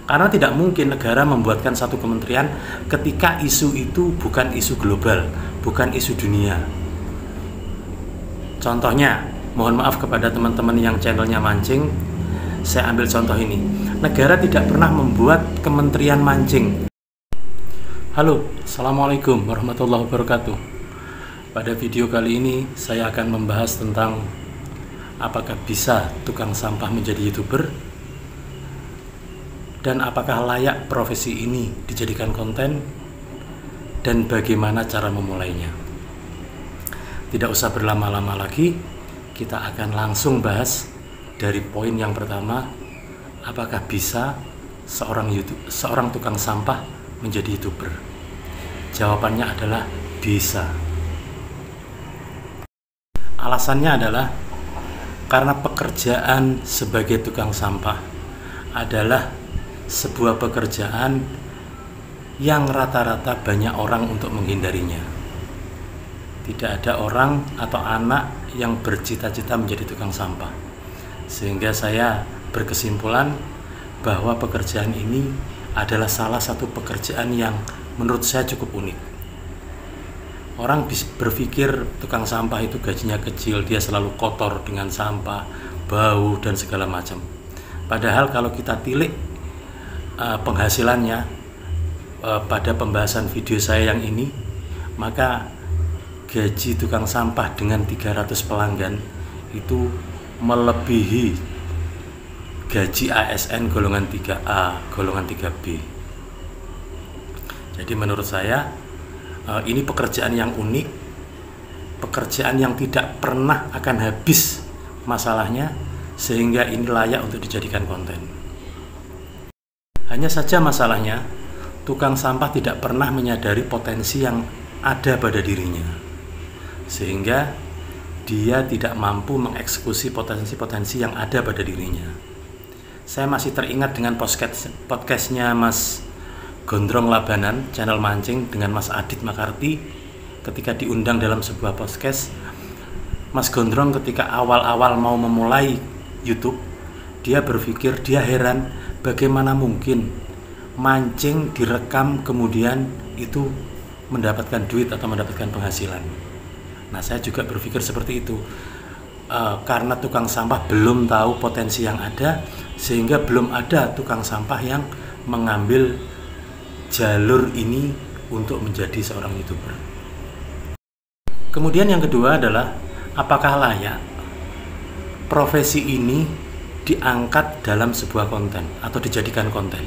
Karena tidak mungkin negara membuatkan satu kementerian ketika isu itu bukan isu global, bukan isu dunia. Contohnya, mohon maaf kepada teman-teman yang channelnya mancing, saya ambil contoh ini. Negara tidak pernah membuat kementerian mancing. Halo, Assalamualaikum warahmatullahi wabarakatuh. Pada video kali ini saya akan membahas tentang apakah bisa tukang sampah menjadi YouTuber, dan apakah layak profesi ini dijadikan konten, dan bagaimana cara memulainya. Tidak usah berlama-lama lagi, kita akan langsung bahas dari poin yang pertama, apakah bisa seorang tukang sampah menjadi YouTuber? Jawabannya adalah bisa. Alasannya adalah karena pekerjaan sebagai tukang sampah adalah sebuah pekerjaan yang rata-rata banyak orang untuk menghindarinya. Tidak ada orang atau anak yang bercita-cita menjadi tukang sampah. Sehingga saya berkesimpulan bahwa pekerjaan ini adalah salah satu pekerjaan yang menurut saya cukup unik. Orang berpikir tukang sampah itu gajinya kecil, dia selalu kotor dengan sampah, bau, dan segala macam. Padahal kalau kita tilik penghasilannya pada pembahasan video saya yang ini, maka gaji tukang sampah dengan 300 pelanggan itu melebihi gaji ASN golongan 3A, golongan 3B. Jadi menurut saya ini pekerjaan yang unik, pekerjaan yang tidak pernah akan habis masalahnya, sehingga ini layak untuk dijadikan konten. Hanya saja masalahnya, tukang sampah tidak pernah menyadari potensi yang ada pada dirinya, sehingga dia tidak mampu mengeksekusi potensi-potensi yang ada pada dirinya. Saya masih teringat dengan podcastnya Mas Gondrong Labanan, channel mancing, dengan Mas Adit Makarti. Ketika diundang dalam sebuah podcast, Mas Gondrong ketika awal-awal mau memulai YouTube, dia berpikir, dia heran bagaimana mungkin mancing direkam kemudian itu mendapatkan duit atau mendapatkan penghasilan. Nah, saya juga berpikir seperti itu. Karena tukang sampah belum tahu potensi yang ada, sehingga belum ada tukang sampah yang mengambil jalur ini untuk menjadi seorang YouTuber. Kemudian yang kedua adalah apakah layak profesi ini diangkat dalam sebuah konten atau dijadikan konten?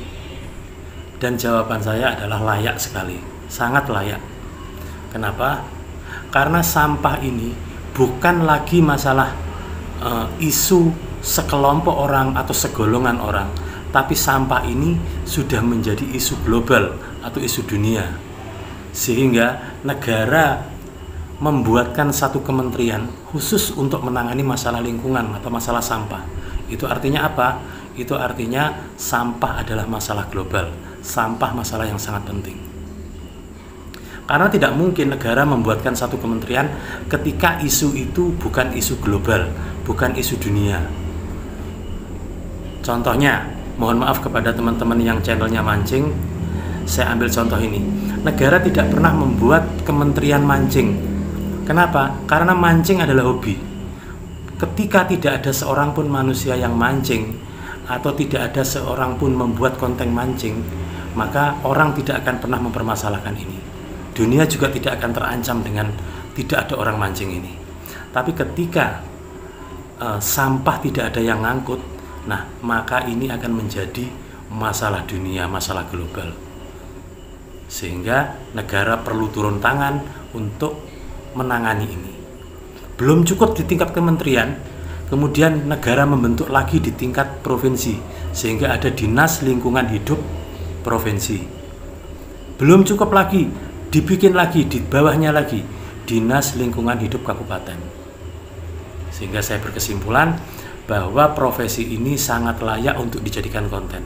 Dan jawaban saya adalah layak sekali, sangat layak. Kenapa? Karena sampah ini bukan lagi masalah isu sekelompok orang atau segolongan orang, tapi sampah ini sudah menjadi isu global atau isu dunia, sehingga negara membuatkan satu kementerian khusus untuk menangani masalah lingkungan atau masalah sampah. Itu artinya apa? Itu artinya sampah adalah masalah global, sampah masalah yang sangat penting. Karena tidak mungkin negara membuatkan satu kementerian ketika isu itu bukan isu global, bukan isu dunia. Contohnya, mohon maaf kepada teman-teman yang channelnya mancing, saya ambil contoh ini. Negara tidak pernah membuat kementerian mancing. Kenapa? Karena mancing adalah hobi. Ketika tidak ada seorang pun manusia yang mancing, atau tidak ada seorang pun membuat konten mancing, maka orang tidak akan pernah mempermasalahkan ini. Dunia juga tidak akan terancam dengan tidak ada orang mancing ini. Tapi ketika sampah tidak ada yang ngangkut, nah maka ini akan menjadi masalah dunia, masalah global. Sehingga negara perlu turun tangan untuk menangani ini. Belum cukup di tingkat kementerian, kemudian negara membentuk lagi di tingkat provinsi, sehingga ada dinas lingkungan hidup provinsi. Belum cukup lagi, dibikin lagi di bawahnya lagi dinas lingkungan hidup kabupaten. Sehingga saya berkesimpulan bahwa profesi ini sangat layak untuk dijadikan konten.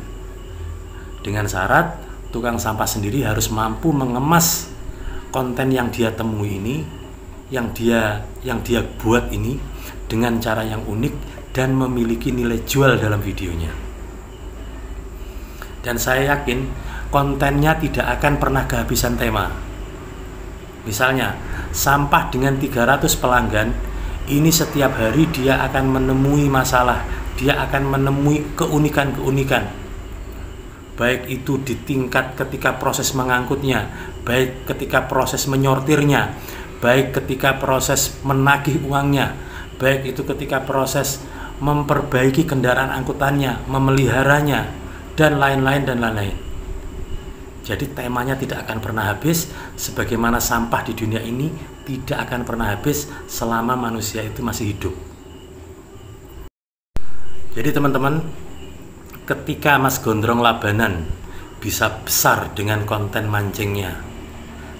Dengan syarat tukang sampah sendiri harus mampu mengemas konten yang dia temui ini, yang dia buat ini dengan cara yang unik dan memiliki nilai jual dalam videonya. Dan saya yakin kontennya tidak akan pernah kehabisan tema. Misalnya, sampah dengan 300 pelanggan, ini setiap hari dia akan menemui masalah, dia akan menemui keunikan-keunikan. Baik itu di tingkat ketika proses mengangkutnya, baik ketika proses menyortirnya, baik ketika proses menagih uangnya, baik itu ketika proses memperbaiki kendaraan angkutannya, memeliharanya, dan lain-lain dan lain-lain. Jadi temanya tidak akan pernah habis, sebagaimana sampah di dunia ini tidak akan pernah habis selama manusia itu masih hidup. Jadi teman-teman, ketika Mas Gondrong Labanan bisa besar dengan konten mancingnya,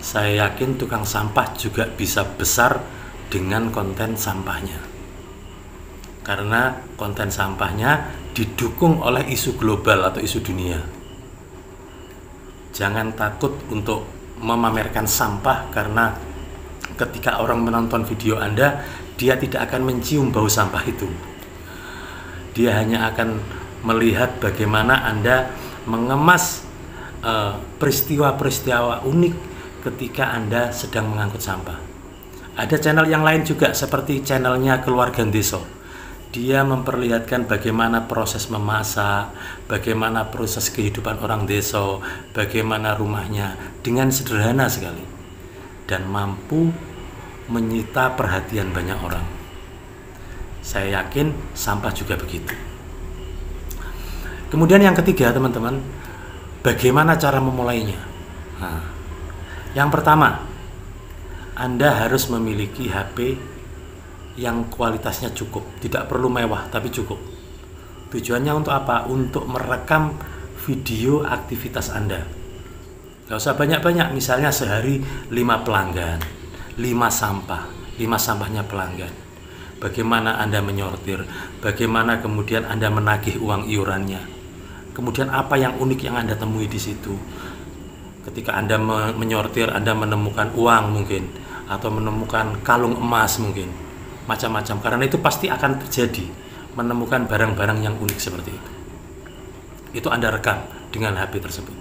saya yakin tukang sampah juga bisa besar dengan konten sampahnya. Karena konten sampahnya didukung oleh isu global atau isu dunia. Jangan takut untuk memamerkan sampah, karena ketika orang menonton video Anda, dia tidak akan mencium bau sampah itu. Dia hanya akan melihat bagaimana Anda mengemas peristiwa-peristiwa unik ketika Anda sedang mengangkut sampah. Ada channel yang lain juga seperti channelnya Keluarga Deso. Dia memperlihatkan bagaimana proses memasak, bagaimana proses kehidupan orang desa, bagaimana rumahnya dengan sederhana sekali dan mampu menyita perhatian banyak orang. Saya yakin sampah juga begitu. Kemudian yang ketiga teman-teman, bagaimana cara memulainya? Nah, yang pertama, Anda harus memiliki HP yang kualitasnya cukup, tidak perlu mewah tapi cukup. Tujuannya untuk apa? Untuk merekam video aktivitas Anda. Gak usah banyak-banyak, misalnya sehari 5 pelanggan, 5 sampahnya pelanggan. Bagaimana Anda menyortir, bagaimana kemudian Anda menagih uang iurannya. Kemudian apa yang unik yang Anda temui di situ. Ketika Anda menyortir, Anda menemukan uang mungkin, atau menemukan kalung emas mungkin. Macam-macam, karena itu pasti akan terjadi, menemukan barang-barang yang unik seperti itu. Itu Anda rekam dengan HP tersebut.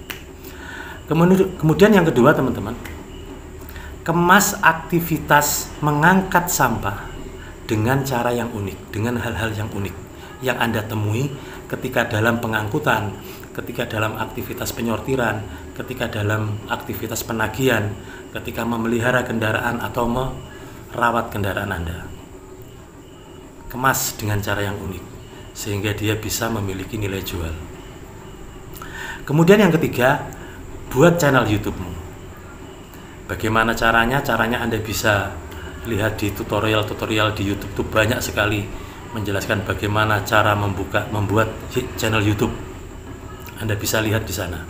Kemudian yang kedua teman-teman, kemas aktivitas mengangkat sampah dengan cara yang unik, dengan hal-hal yang unik yang Anda temui ketika dalam pengangkutan, ketika dalam aktivitas penyortiran, ketika dalam aktivitas penagihan, ketika memelihara kendaraan atau merawat kendaraan Anda. Kemas dengan cara yang unik sehingga dia bisa memiliki nilai jual. Kemudian yang ketiga, buat channel YouTube-mu. Bagaimana caranya? Caranya Anda bisa lihat di tutorial-tutorial di YouTube, itu banyak sekali menjelaskan bagaimana cara membuat channel YouTube. Anda bisa lihat di sana.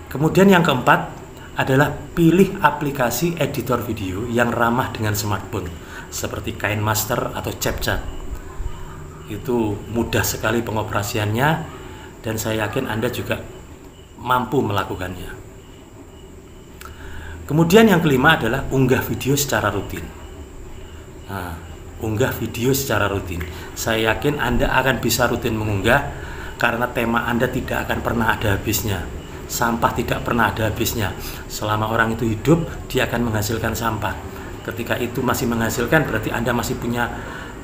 Kemudian yang keempat adalah pilih aplikasi editor video yang ramah dengan smartphone seperti KineMaster atau CapCut. Itu mudah sekali pengoperasiannya dan saya yakin Anda juga mampu melakukannya. Kemudian yang kelima adalah unggah video secara rutin. Nah, unggah video secara rutin. Saya yakin Anda akan bisa rutin mengunggah karena tema Anda tidak akan pernah ada habisnya. Sampah tidak pernah ada habisnya. Selama orang itu hidup, dia akan menghasilkan sampah. Ketika itu masih menghasilkan, berarti Anda masih punya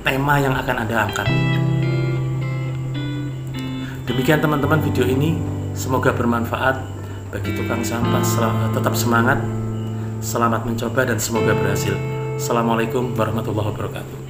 tema yang akan Anda angkat. Demikian teman-teman video ini, semoga bermanfaat bagi tukang sampah. Tetap semangat, selamat mencoba dan semoga berhasil. Assalamualaikum warahmatullahi wabarakatuh.